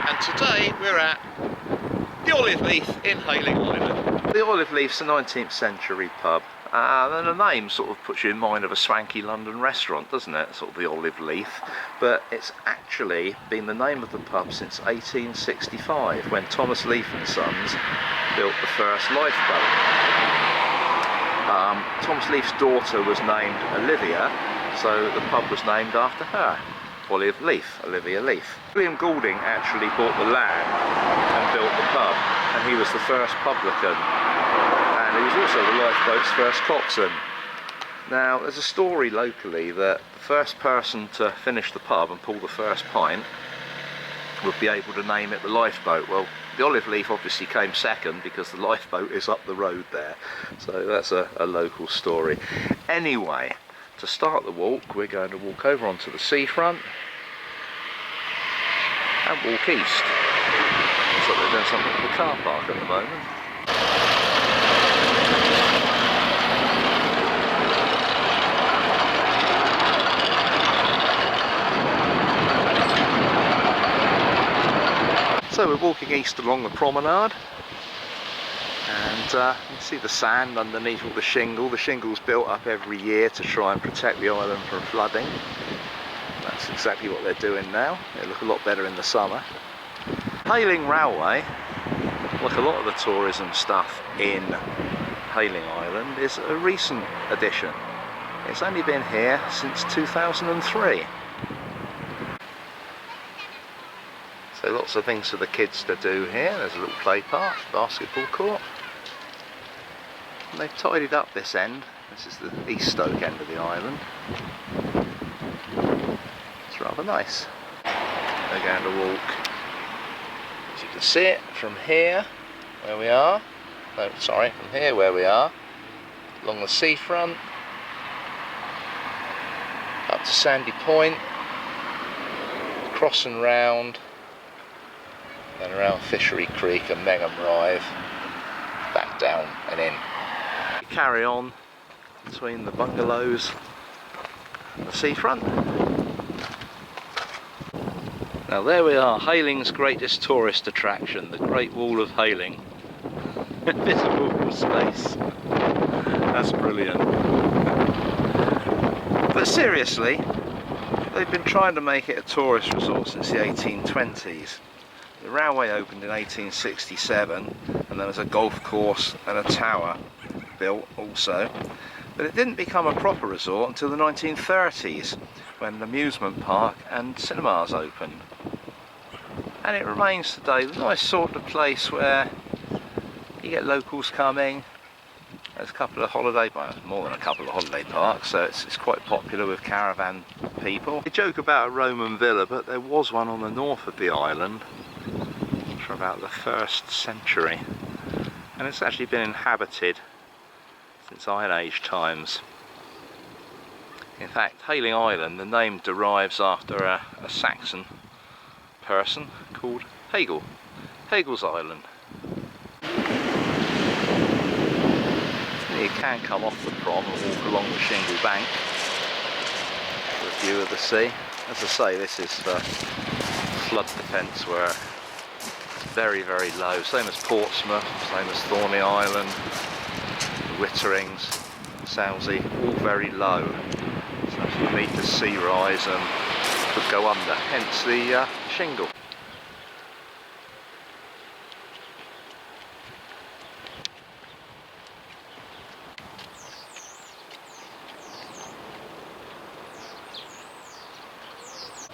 and today we're at the Olive Leaf in Hayling Island. The Olive Leaf's a 19th century pub, and the name sort of puts you in mind of a swanky London restaurant, doesn't it? Sort of the Olive Leaf. But it's actually been the name of the pub since 1865, when Thomas Leaf and Sons built the first lifeboat. Thomas Leaf's daughter was named Olivia, so the pub was named after her. Olive Leaf, Olivia Leaf. William Goulding actually bought the land and built the pub, and he was the first publican, and he was also the lifeboat's first coxswain. Now there's a story locally that the first person to finish the pub and pull the first pint would be able to name it the Lifeboat. Well, the Olive Leaf obviously came second because the Lifeboat is up the road there, so that's a local story. Anyway, to start the walk, we're going to walk over onto the seafront and walk east. Looks like they're doing something with the car park at the moment. So we're walking east along the promenade, and you can see the sand underneath all the shingle. The shingle's built up every year to try and protect the island from flooding. That's exactly what they're doing now. It'll look a lot better in the summer. Hayling Railway, like a lot of the tourism stuff in Hayling Island, is a recent addition. It's only been here since 2003. So lots of things for the kids to do here. There's a little play park, basketball court. And they've tidied up this end. This is the East Stoke end of the island. It's rather nice. We're going to walk, as you can see it, from here where we are. No, sorry, from here where we are, along the seafront, up to Sandy Point, cross and round, then around Fishery Creek and Mengham Rithe, back down and in. We carry on between the bungalows and the seafront. Now there we are, Hayling's greatest tourist attraction, the Great Wall of Hayling. Invisible from space. That's brilliant. But seriously, they've been trying to make it a tourist resort since the 1820s. The railway opened in 1867, and there was a golf course and a tower built also. But it didn't become a proper resort until the 1930s, when an amusement park and cinemas opened. And it remains today the nice sort of place where you get locals coming. There's a couple of holiday, well, more than a couple of holiday parks, so it's quite popular with caravan people. They joke about a Roman villa, but there was one on the north of the island for about the 1st century, and it's actually been inhabited since Iron Age times. In fact, Hayling Island, the name derives after a Saxon person called Hegel, Hegel's Island. You can come off the prom and walk along the shingle bank for a view of the sea. As I say, this is flood defence work. It's very, very low, same as Portsmouth, same as Thorney Island, the Witterings, Southsea, all very low. So if you meet the sea rise and could go under, hence the shingle.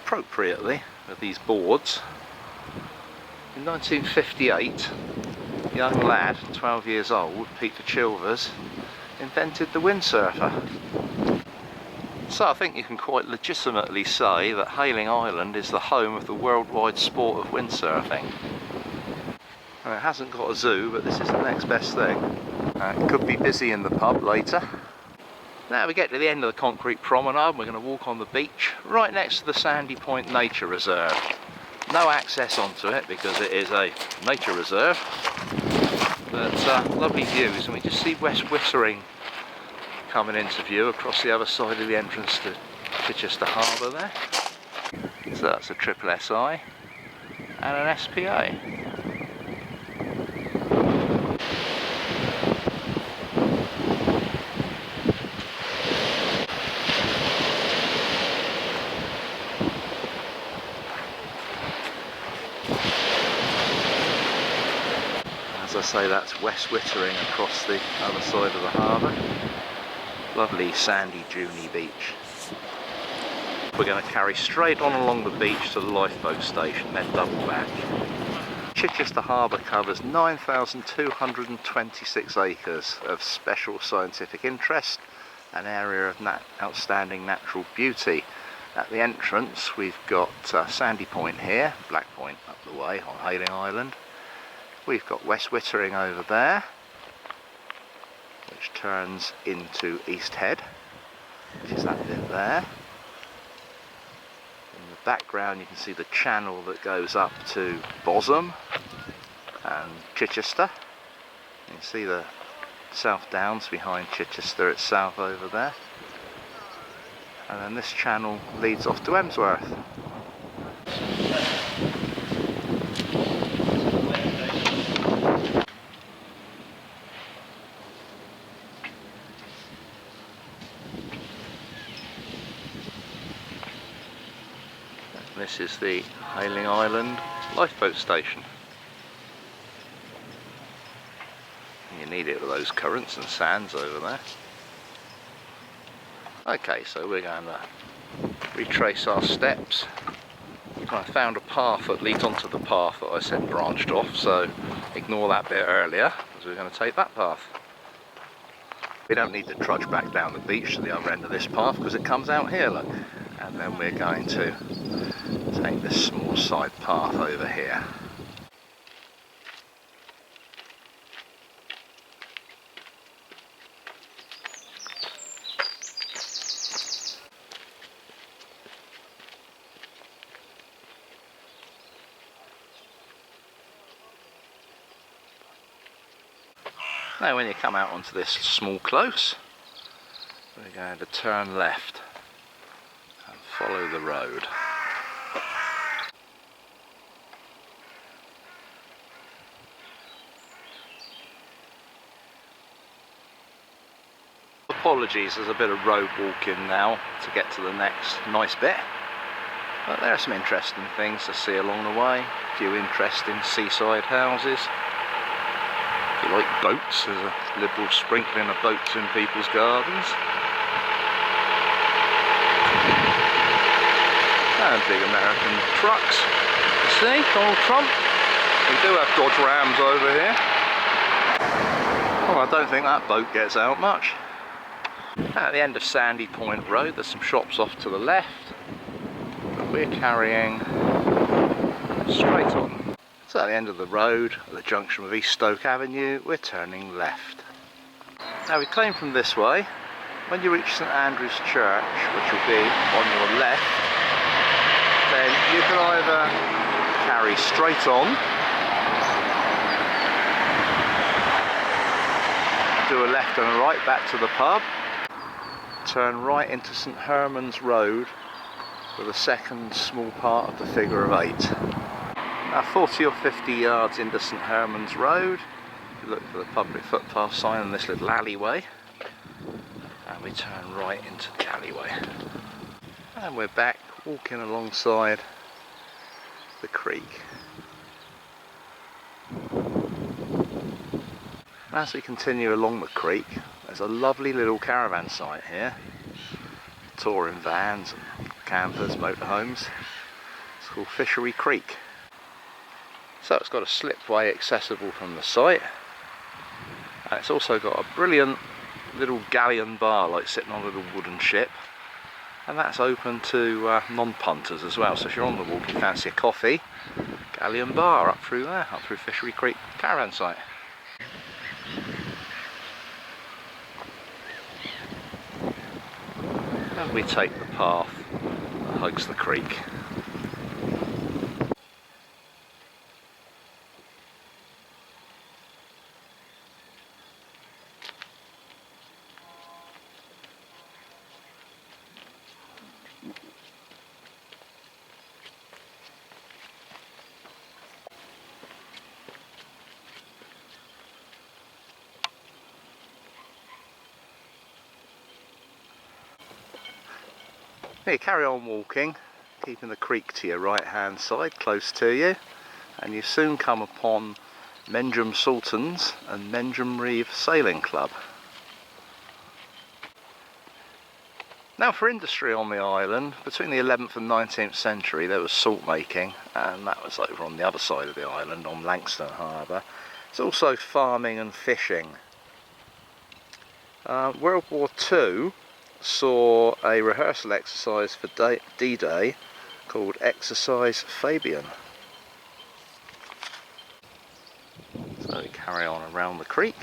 Appropriately, with these boards, in 1958, a young lad, 12 years old, Peter Chilvers, invented the windsurfer. So I think you can quite legitimately say that Hayling Island is the home of the worldwide sport of windsurfing. And it hasn't got a zoo, but this is the next best thing. It could be busy in the pub later. Now we get to the end of the concrete promenade, we're going to walk on the beach right next to the Sandy Point Nature Reserve. No access onto it because it is a nature reserve, but lovely views, and we just see West Wittering coming into view across the other side of the entrance to Chichester Harbour there. So that's a SSSi, and an SPA. As I say, that's West Wittering across the other side of the harbour. Lovely sandy duney beach. We're going to carry straight on along the beach to the lifeboat station, then double back. Chichester Harbour covers 9,226 acres of special scientific interest, an area of outstanding natural beauty. At the entrance we've got Sandy Point here, Black Point up the way on Hayling Island. We've got West Wittering over there, which turns into East Head, which is that bit there. In the background you can see the channel that goes up to Bosham and Chichester. You can see the South Downs behind Chichester itself over there. And then this channel leads off to Emsworth. This is the Hayling Island lifeboat station. You need it with those currents and sands over there. Okay, so we're going to retrace our steps. I found a path that leads onto the path that I said branched off, so ignore that bit earlier, because we're going to take that path. We don't need to trudge back down the beach to the other end of this path, because it comes out here, look. And then we're going to take this small side path over here. Now when you come out onto this small close, we're going to turn left and follow the road. Apologies, there's a bit of road walking now to get to the next nice bit. But there are some interesting things to see along the way. A few interesting seaside houses. If you like boats, there's a liberal sprinkling of boats in people's gardens. And big American trucks. You see, Donald Trump. We do have Dodge Rams over here. Well, I don't think that boat gets out much. At the end of Sandy Point Road, there's some shops off to the left, but we're carrying straight on. So at the end of the road, at the junction with East Stoke Avenue, we're turning left. Now we came from this way. When you reach St Andrew's Church, which will be on your left, then you can either carry straight on, do a left and a right back to the pub, turn right into St Herman's Road for the second small part of the figure of 8. Now 40 or 50 yards into St Herman's Road, you look for the public footpath sign in this little alleyway, and we turn right into the alleyway. And we're back walking alongside the creek. As we continue along the creek, there's a lovely little caravan site here, touring vans and campers, motorhomes. It's called Fishery Creek. So it's got a slipway accessible from the site, and it's also got a brilliant little galleon bar, like sitting on a little wooden ship, and that's open to non-punters as well. So if you're on the walk and fancy a coffee, galleon bar up through there, up through Fishery Creek caravan site. And we take the path that hugs the creek. You carry on walking, keeping the creek to your right hand side, close to you, and you soon come upon Mengham Sultans and Mengham Rithe Sailing Club. Now, for industry on the island, between the 11th and 19th century there was salt making, and that was over on the other side of the island on Lakeside Harbour. There's also farming and fishing. World War II saw a rehearsal exercise for D-Day called Exercise Fabian. So we carry on around the creek,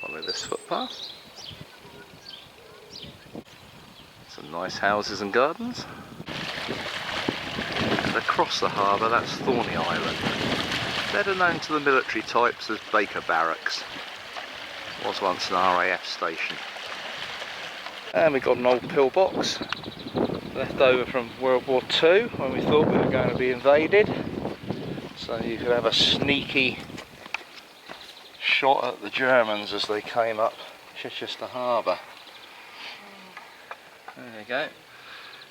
follow this footpath. Some nice houses and gardens. And across the harbour, that's Thorney Island. Better known to the military types as Baker Barracks. Was once an RAF station. And we've got an old pillbox left over from World War II when we thought we were going to be invaded. So you could have a sneaky shot at the Germans as they came up Chichester Harbour. There you go.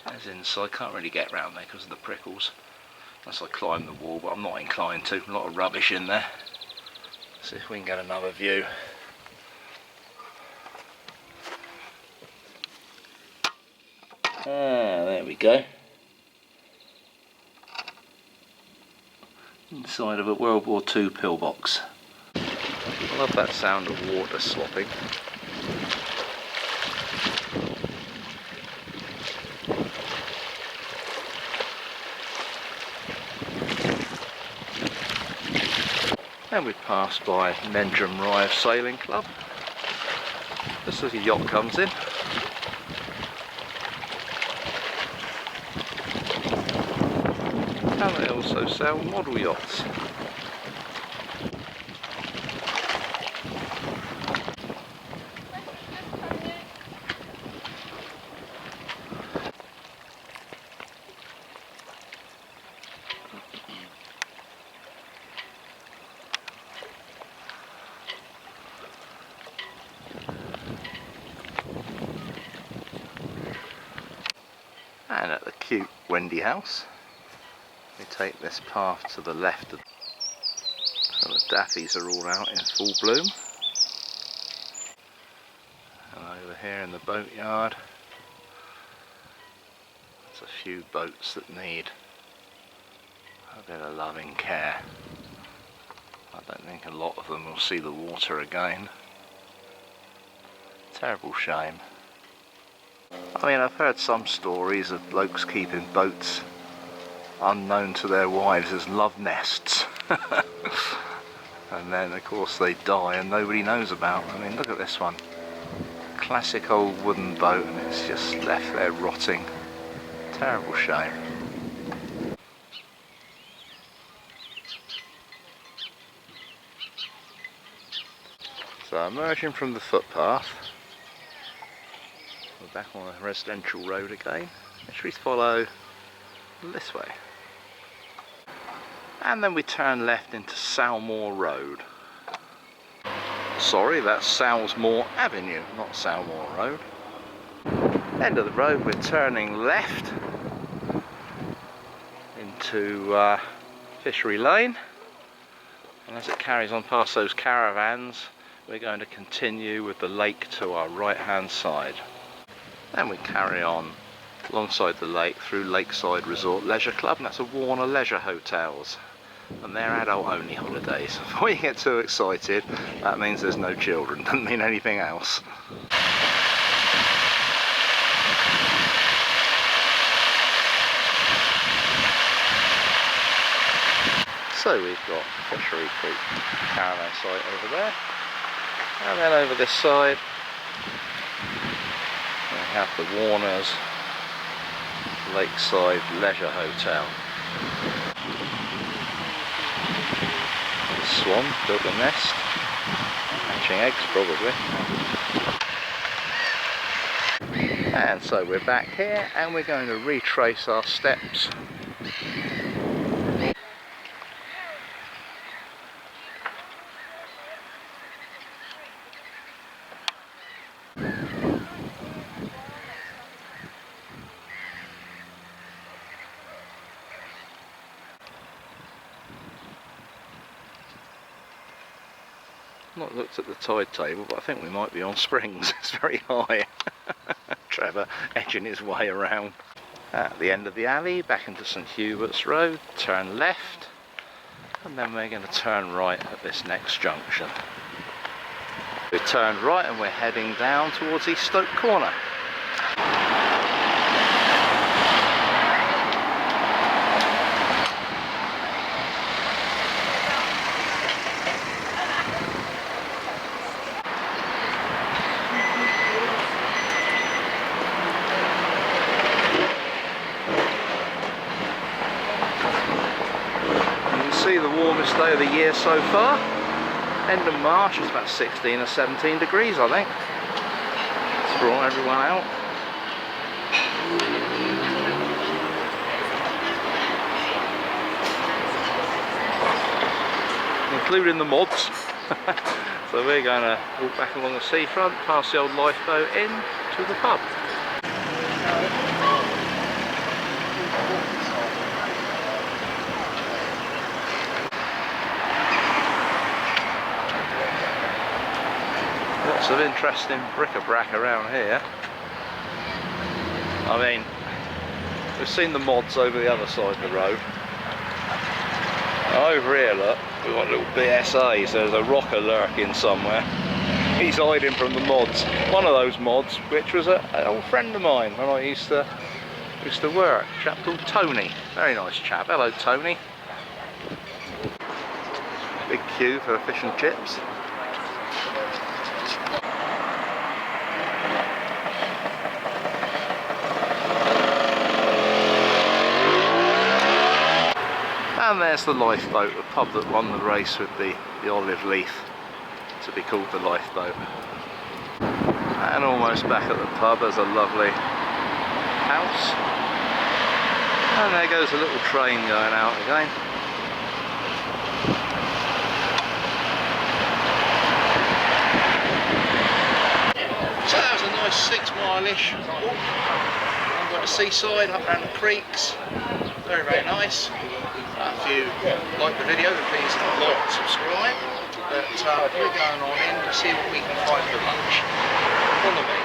That's inside. Can't really get round there because of the prickles. Unless I climb the wall, but I'm not inclined to. A lot of rubbish in there. See if we can get another view. There we go. Inside of a World War II pillbox. I love that sound of water slopping. And we passed by Mengham Rithe Sailing Club. Just as a yacht comes in. And they also sell model yachts. And at the cute Wendy house, we take this path to the left, so the daffies are all out in full bloom. And over here in the boatyard, there's a few boats that need a bit of loving care. I don't think a lot of them will see the water again. Terrible shame. I mean, I've heard some stories of blokes keeping boats unknown to their wives as love nests. And then of course they die and nobody knows about them. I mean, look at this one. Classic old wooden boat, and it's just left there rotting. Terrible shame. So emerging from the footpath, we're back on a residential road again. Let's follow this way. And then we turn left into Salmore Road. Sorry, that's Salmore Avenue, not Salmore Road. End of the road, we're turning left into Fishery Lane. And as it carries on past those caravans, we're going to continue with the lake to our right hand side. Then we carry on alongside the lake through Lakeside Resort Leisure Club, and that's a Warner Leisure Hotels, and they're adult only holidays. Before you get too excited, that means there's no children, doesn't mean anything else. So we've got Fishery Creek caravan site over there, and then over this side we have the Warner's Lakeside Leisure Hotel. The swan built a nest, hatching eggs probably. And so we're back here and we're going to retrace our steps. not looked at the tide table, but I think we might be on springs. It's very high. Trevor edging his way around. At the end of the alley, back into St Hubert's Road, turn left, and then we're going to turn right at this next junction. We turned right and we're heading down towards East Stoke Corner. The warmest day of the year so far. End of March, it's about 16 or 17 degrees, I think. Let's brought everyone out. Including the mods. So we're going to walk back along the seafront, past the old lifeboat in to the pub. Lots of interesting bric-a-brac around here. I mean, we've seen the mods over the other side of the road. Over here, look, we've got a little BSA, so there's a rocker lurking somewhere. He's hiding from the mods. One of those mods, which was an old friend of mine when I used to work, a chap called Tony. Very nice chap. Hello, Tony. Big queue for fish and chips. And there's the Lifeboat, the pub that won the race with the olive leaf to be called the Lifeboat. And almost back at the pub, there's a lovely house. And there goes a little train going out again. So that was a nice 6 mile-ish walk. I'm going to seaside, up around the creeks. Very, very nice. If you like the video, then please like and subscribe. But we're going on in to see what we can find for lunch. Follow me.